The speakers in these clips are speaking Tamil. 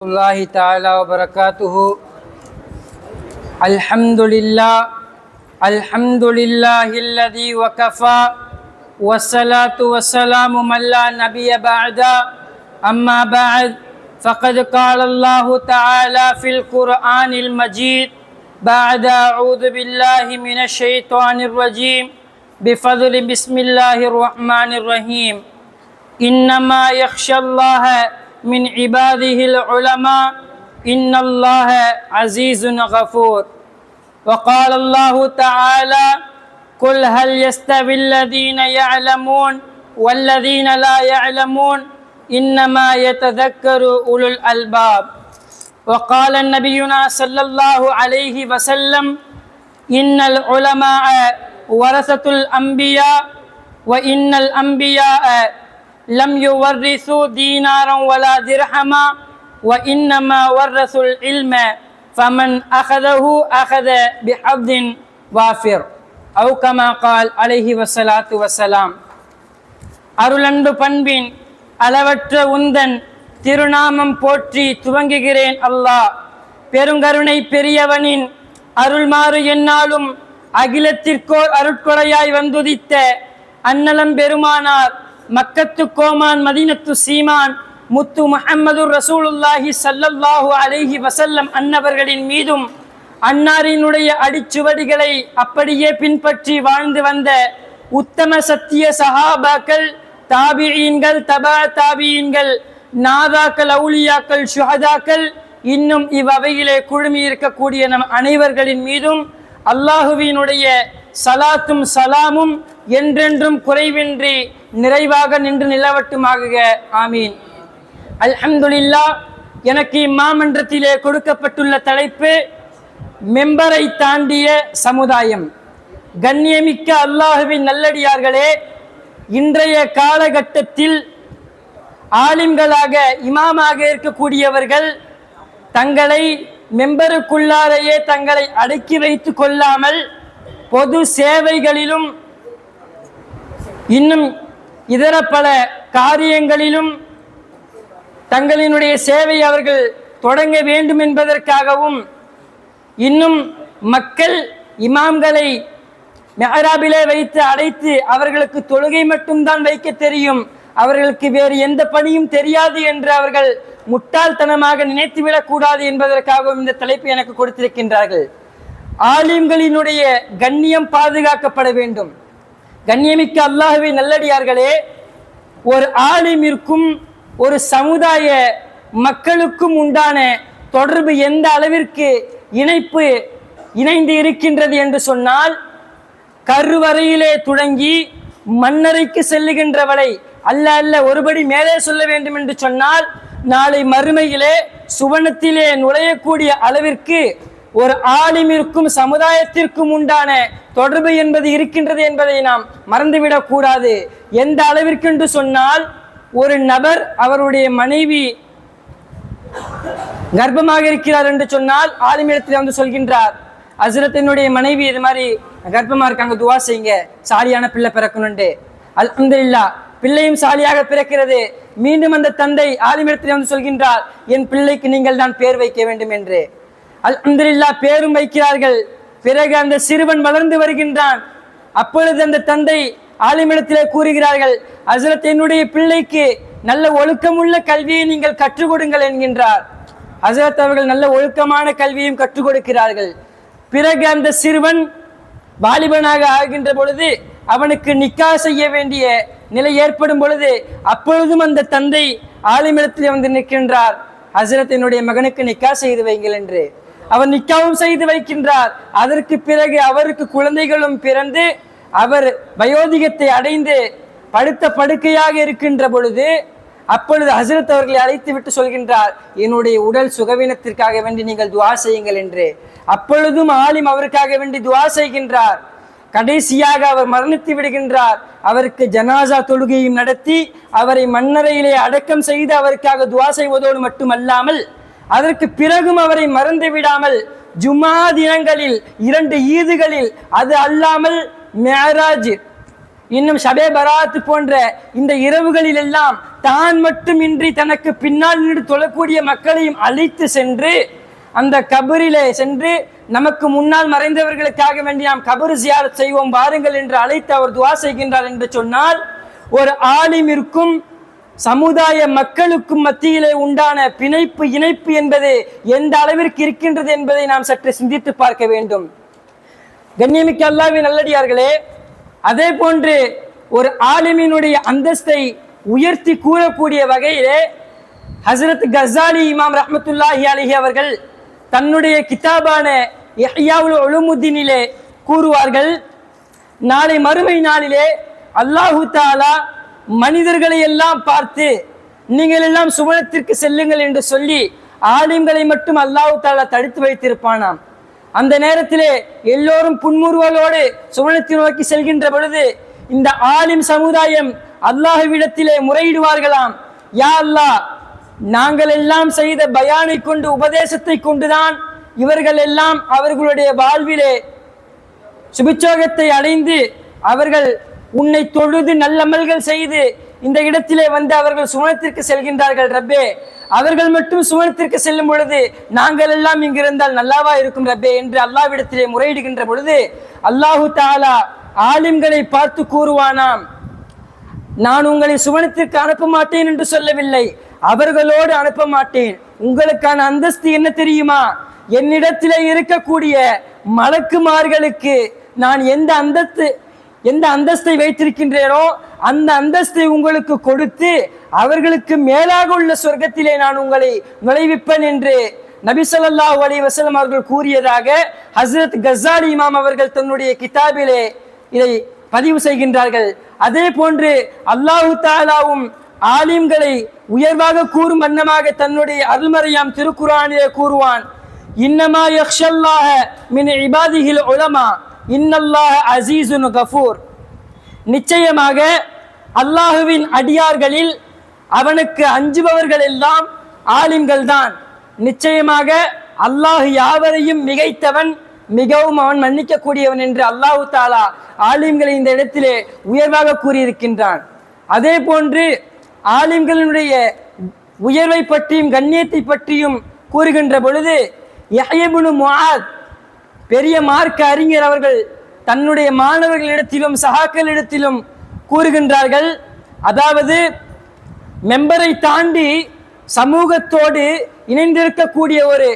الله تعالى وبركاته. الحمد لله الذي وكفى والصلاة والسلام من لا نبي بعد. أما بعد فقد قال الله تعالى في القرآن المجيد بعد أعوذ بالله من الشيطان الرجيم بفضل بسم الله الرحمن الرحيم. إنما يخشى الله من عباده العلماء إن الله عزيز غفور. وقال الله تعالى قل هل يستوي الذين يعلمون والذين لا يعلمون إنما يتذكر أولو الألباب. وقال نبينا صلى الله عليه وسلم إن العلماء ورثة الأنبياء وإن الأنبياء لم يورثوا دينارا ولا درهما وإنما ورثوا العلم فمن أخذه أخذ بحظ وافر أو كما قال عليه الصلاة والسلام. அருளன்பு பண்பின் அளவற்ற உந்தன் திருநாமம் போற்றி துவங்குகிறேன். அல்லாஹ் பெருங்கருணை பெரியவனின் அருள்மாறு என்னாலும் அகிலத்திற்கோர் அருட்கொடையாய் வந்துதித்த அன்னலம் பெருமானார் மக்கத்து கோமான் மதீனத்து சீமான் முத்து முஹம்மது ரசூலுல்லாஹி ஸல்லல்லாஹு அலைஹி வஸல்லம் அன்னவர்களின் மீதும் அன்னாரினுடைய அடிச்சுவடிகளை அப்படியே பின்பற்றி வாழ்ந்து வந்த உத்தம சத்திய சஹாபாக்கள், தாபிஈன்கள், தபா தாபிஈன்கள், நாதாக்கள், அவுலியாக்கள், ஷுஹதாக்கள், இன்னும் இவ்வகையிலே குழுமி இருக்கக்கூடிய நம் அனைவர்களின் மீதும் அல்லாஹுவினுடைய சலாத்தும் சலாமும் என்றென்றும் குறைவின்றி நிறைவாக நின்று நிலவட்டுமாக. ஆமீன். அல்ஹம்துலில்லாஹ். எனக்கு இம்மாமன்றத்திலே கொடுக்கப்பட்டுள்ள தலைப்பு மெம்பரை தாண்டிய சமுதாயம். கண்ணியமிக்க அல்லாஹுவின் நல்லடியார்களே, இன்றைய காலகட்டத்தில் ஆலிம்களாக இமாமாக இருக்கக்கூடியவர்கள் தங்களை மெம்பருக்குள்ளாரையே தங்களை அடக்கி வைத்து கொள்ளாமல் பொது சேவைகளிலும் இன்னும் இதர பல காரியங்களிலும் தங்களினுடைய சேவை அவர்கள் தொடங்க வேண்டும் என்பதற்காகவும், இன்னும் மக்கள் இமாம்களை மெஹராபிலே வைத்து அடைத்து அவர்களுக்கு தொழுகை மட்டும்தான் வைக்க தெரியும், அவர்களுக்கு வேறு எந்த பணியும் தெரியாது என்று அவர்கள் முட்டாள்தனமாக நினைத்துவிடக் கூடாது என்பதற்காகவும் இந்த தலைப்பு எனக்கு கொடுத்திருக்கின்றார்கள். ஆலிம்களினுடைய கண்ணியம் பாதுகாக்கப்பட வேண்டும். கண்ணியமிக்க அல்லாஹ்வின் நல்லடியார்களே, ஒரு ஆலிமிற்கும் ஒரு சமுதாய மக்களுக்கும் உண்டான தொடர்பு எந்த அளவிற்கு இணைந்து இருக்கின்றது என்று சொன்னால், கருவறையிலே தொடங்கி மண்ணறைக்கு செல்லுகின்றவளை அல்ல ஒருபடி மேலே சொல்ல வேண்டும் என்று சொன்னால், நாளை மறுமையிலே சுவனத்திலே நுழையக்கூடிய அளவிற்கு ஒரு ஆலிமிற்கும் சமுதாயத்திற்கும் உண்டான தொடர்பு என்பது இருக்கின்றது என்பதை நாம் மறந்துவிடக் கூடாது. எந்த அளவிற்கு என்று சொன்னால், ஒரு நபர் அவருடைய மனைவி கர்ப்பமாக இருக்கிறார் என்று சொன்னால் ஆலிமிடத்தில் வந்து சொல்கின்றார், ஹஸ்ரத் என்னுடைய மனைவி இது மாதிரி கர்ப்பமா இருக்காங்க, துவா செய்யுங்க, சாலியான பிள்ளை பிறக்கணுண்டு. அல்ஹம்துலில்லாஹ், பிள்ளையும் சாலியாக பிறக்கிறது. மீண்டும் அந்த தந்தை ஆலிமிடத்தில் வந்து சொல்கின்றார், என் பிள்ளைக்கு நீங்கள் தான் பேர் வைக்க வேண்டும் என்று. அல்ஹம்துலில்லாஹ், பேரும் வைக்கிறார்கள். பிறகு அந்த சிறுவன் வளர்ந்து வருகின்றான். அப்பொழுது அந்த தந்தை ஆலிமிடத்திலே கூறுகிறார்கள், ஹஸ்ரத் என்னுடைய பிள்ளைக்கு நல்ல ஒழுக்கமுள்ள கல்வியை நீங்கள் கற்றுக் கொடுங்கள் என்கின்றார். ஹஸ்ரத் அவர்கள் நல்ல ஒழுக்கமான கல்வியும் கற்றுக் கொடுக்கிறார்கள். பிறகு அந்த சிறுவன் வாலிபனாக ஆகின்ற பொழுது அவனுக்கு நிக்கா செய்ய வேண்டிய நிலை ஏற்படும் பொழுது அப்பொழுதும் அந்த தந்தை ஆலிமிடத்திலே வந்து நிற்கின்றார், ஹஸ்ரத் என்னுடைய மகனுக்கு நிக்கா செய்து வைங்கள் என்று. அவர் நிக்காவும் செய்து வைக்கின்றார். அதற்கு பிறகு அவருக்கு குழந்தைகளும் பிறந்து அவர் வயோதிகத்தை அடைந்து படுத்த படுக்கையாக இருக்கின்ற பொழுது அப்பொழுது ஹஸ்ரத் அவர்களை அழைத்து விட்டு சொல்கின்றார், என்னுடைய உடல் சுகவீனத்திற்காக வேண்டி நீங்கள் துவா செய்யுங்கள் என்று. அப்பொழுதும் ஆலிம் அவருக்காக வேண்டி துவா செய்கின்றார். கடைசியாக அவர் மரணித்து விடுகின்றார். அவருக்கு ஜனாசா தொழுகையும் நடத்தி அவரை மண்ணறையிலே அடக்கம் செய்து அவருக்காக துவா செய்வதோடு மட்டுமல்லாமல் அதற்கு பிறகும் அவரை மறந்து விடாமல் ஜும்மா தினங்களில் 2 ஈதுகளில், அது அல்லாமல் மேராஜ் இன்னும் ஷபே பராத் போன்ற இந்த இரவுகளில் எல்லாம் தான் மட்டுமின்றி தனக்கு பின்னால் நின்று தொழக்கூடிய மக்களையும் அழைத்து சென்று அந்த கபரிலே சென்று நமக்கு முன்னால் மறைந்தவர்களுக்காக வேண்டி நாம் கபரு ஜியாரத் செய்வோம் வாருங்கள் என்று அழைத்து அவர் துவா செய்கின்றார் என்று சொன்னால், ஒரு ஆலிமிற்கும் சமுதாய மக்களுக்கும் மத்தியிலே உண்டான பிணைப்பு இணைப்பு என்பது எந்த அளவிற்கு இருக்கின்றது என்பதை நாம் சற்று சிந்தித்து பார்க்க வேண்டும். கண்ணியமிக்க அல்லாஹ்வின் நல்லடியார்களே, அதே போன்று ஒரு ஆலிமினுடைய அந்தஸ்தை உயர்த்தி கூறக்கூடிய வகையிலே ஹஸ்ரத் கஸாலி இமாம் ரஹ்மத்துல்லாஹி அலைஹி அவர்கள் தன்னுடைய கிதாபான இஹ்யாவுல் உலூமுத்தீனிலே கூறுவார்கள், நாளை மறுமை நாளிலே அல்லாஹு தஆலா மனிதர்களை எல்லாம் பார்த்து நீங்கள் எல்லாம் சுவனத்திற்கு செல்லுங்கள் என்று சொல்லி ஆலிம்களை மட்டும் அல்லாஹு தஆலா தடுத்து வைத்திருப்பானாம். அந்த நேரத்திலே எல்லோரும் புன்முறுவலோடு சுவனத்தை நோக்கி செல்கின்ற பொழுது இந்த ஆலிம் சமுதாயம் அல்லாஹ்விடத்திலே முறையிடுவார்களாம், யா அல்லாஹ், நாங்கள் எல்லாம் செய்த பயானை கொண்டு உபதேசத்தை கொண்டுதான் இவர்கள் எல்லாம் அவர்களுடைய வாழ்விலே சுபிச்சோகத்தை அடைந்து அவர்கள் உன்னை தொழுது நல்லமல்கள் செய்து இந்த இடத்திலே வந்து அவர்கள் சுவனத்திற்கு செல்கின்றார்கள். ரப்பே, அவர்கள் மட்டும் சுவனத்திற்கு செல்லும் பொழுது நாங்கள் எல்லாம் இங்கிருந்தால் நல்லாவா இருக்கும் ரப்பே என்று அல்லாஹ்விடத்திலே முறையிடுகின்ற பொழுது அல்லாஹு தஆலா ஆலிம்களை பார்த்து கூறுவானாம், நான் உங்களை சுவனத்திற்கு அனுப்ப மாட்டேன் என்று சொல்லவில்லை, அவர்களோடு அனுப்ப மாட்டேன். உங்களுக்கான அந்தஸ்து என்ன தெரியுமா? என்னிடத்திலே இருக்கக்கூடிய மலக்குமார்களுக்கு நான் எந்த அந்தஸ்தை வைத்திருக்கின்றேனோ அந்த அந்தஸ்தை உங்களுக்கு கொடுத்து அவர்களுக்கு மேலாக உள்ள சொர்க்கத்திலே நான் உங்களை நுழைவிப்பேன் என்று நபி ஸல்லல்லாஹு அலைஹி வஸல்லம் அவர்கள் கூறியதாக ஹஸ்ரத் கஸாலி இமாம் அவர்கள் தன்னுடைய கிதாபிலே இதை பதிவு செய்கின்றார்கள். அதே போன்று அல்லாஹு தஆலாவும் ஆலிம்களை உயர்வாக கூறும் வண்ணமாக தன்னுடைய அருள்மறையாம் திருக்குர்ஆனிலே கூறுவான், இன்னமா யக்ஷல்லாஹ மின் இபாதிஹில் உலமா இன்னல்லாஹ அஸீஸுன் கஃபூர். நிச்சயமாக அல்லாஹுவின் அடியார்களில் அவனுக்கு அஞ்சுபவர்கள் எல்லாம் ஆலிம்கள் தான். நிச்சயமாக அல்லாஹ் யாவரையும் மிகைத்தவன், மிகவும் அவன் மன்னிக்க கூடியவன் என்று அல்லாஹு தஆலா ஆலிம்களை இந்த இடத்திலே உயர்வாக கூறியிருக்கின்றான். அதே போன்று ஆலிம்களினுடைய உயர்வை பற்றியும் கண்ணியத்தை பற்றியும் கூறுகின்ற பொழுது யஹ்யா இப்னு முஆத் பெரிய மார்க்க அறிஞர் அவர்கள் தன்னுடைய மாணவர்களிடத்திலும் சகாக்களிடத்திலும் கூறுகின்றார்கள், அதாவது மெம்பரை தாண்டி சமூகத்தோடு இணைந்திருக்கக்கூடிய ஒரு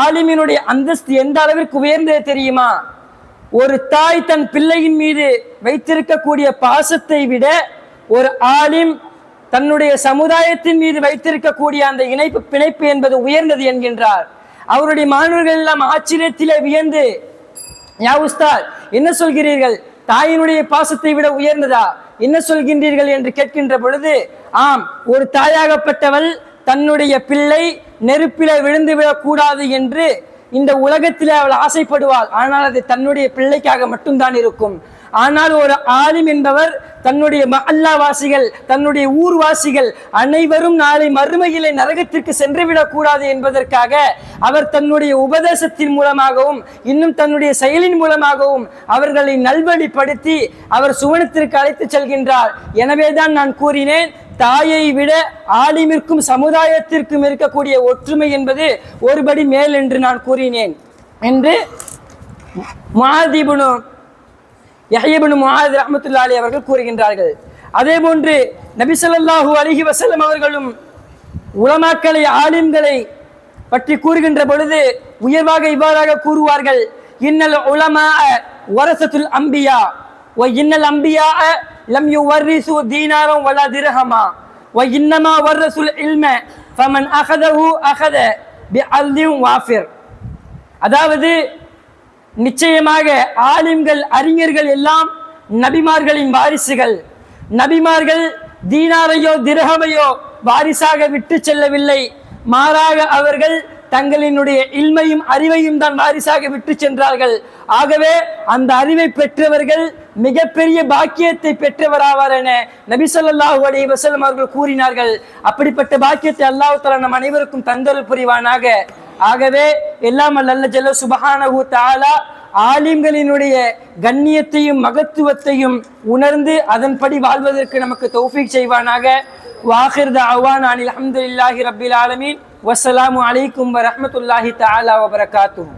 ஆலிமினுடைய அந்தஸ்து எந்த அளவிற்கு உயர்ந்தது தெரியுமா? ஒரு தாய் தன் பிள்ளையின் மீது வைத்திருக்கக்கூடிய பாசத்தை விட ஒரு ஆலிம் தன்னுடைய சமுதாயத்தின் மீது வைத்திருக்கக்கூடிய அந்த பிணைப்பு என்பது உயர்ந்தது என்கின்றார். அவருடைய மாணவர்கள் எல்லாம் ஆச்சரியத்திலே வியந்து, யா உஸ்தாத், என்ன சொல்கிறீர்கள்? தாயினுடைய பாசத்தை விட உயர்ந்ததா? என்ன சொல்கின்றீர்கள் என்று கேட்கின்ற பொழுது, ஆம், ஒரு தாயாகப்பட்டவள் தன்னுடைய பிள்ளை நெருப்பில விழுந்து விடக்கூடாது என்று இந்த உலகத்திலே அவள் ஆசைப்படுவாள். ஆனால் அது தன்னுடைய பிள்ளைக்காக மட்டும்தான் இருக்கும். ஆனால் ஒரு ஆலிம் என்பவர் தன்னுடைய மஹல்லாவாசிகள், தன்னுடைய ஊர்வாசிகள் அனைவரும் நாளை மறுமையிலே நரகத்திற்கு சென்றுவிடக் கூடாது என்பதற்காக அவர் தன்னுடைய உபதேசத்தின் மூலமாகவும் இன்னும் தன்னுடைய செயலின் மூலமாகவும் அவர்களை நல்வழிப்படுத்தி அவர் சுவனத்திற்கு அழைத்து செல்கின்றார். எனவேதான் நான் கூறினேன், தாயை விட ஆலிமிற்கும் சமுதாயத்திற்கும் இருக்கக்கூடிய ஒற்றுமை என்பது ஒருபடி மேல் என்று நான் கூறினேன் என்று யஹ்யா இப்னு முஆத் ரஹ்மத்துல்லாஹி அலைஹி அவர்கள் கூறுகின்றார்கள். அதே போன்று நபி ஸல்லல்லாஹு அலைஹி வஸல்லம் அவர்களும் உலமாக்களை ஆலிம்களை பற்றி கூறுகின்ற பொழுது உயர்வாக இவ்வாறாக கூறுவார்கள், இன்னல் உலமா வரசத்துல் அம்பியா வ இன்னல் அம்பியா லம் யுவர்ரிசு தீனாரம் வலா திர்ஹமா வ இன்னமா வர்ரசுல் இல்ம ஃபமன் அகதஹு அகத பிஅல்லின் வாஃபிர். அதாவது நிச்சயமாக ஆலிம்கள் அறிஞர்கள் எல்லாம் நபிமார்களின் வாரிசுகள். நபிமார்கள் தீனாரையோ திர்ஹமையோ வாரிசாக விட்டு செல்லவில்லை, மாறாக அவர்கள் தங்களினுடைய இல்மையும் அறிவையும் தான் வாரிசாக விட்டு சென்றார்கள். ஆகவே அந்த அறிவை பெற்றவர்கள் மிகப்பெரிய பாக்கியத்தை பெற்றவராவார் என நபி ஸல்லல்லாஹு அலைஹி வஸல்லம் அவர்கள் கூறினார்கள். அப்படிப்பட்ட பாக்கியத்தை அல்லாஹ் தஆலா நம் அனைவருக்கும் தந்தருள் புரிவானாக. ஆகவே எல்லாம் அல்ல ஜல்ல சுப்ஹானஹு தஆலா ஆலிம்களினுடைய கண்ணியத்தையும் மகத்துவத்தையும் உணர்ந்து அதன்படி வாழ்வதற்கு நமக்கு தௌஃபீக் செய்வானாக. வாஹிர் தஅவானா அல்ஹம்துலில்லாஹி ரப்பில் ஆலமீன். வஸ்ஸலாமு அலைக்கும் வரஹ்மத்துல்லாஹி தஆலா வபரகாத்துஹு.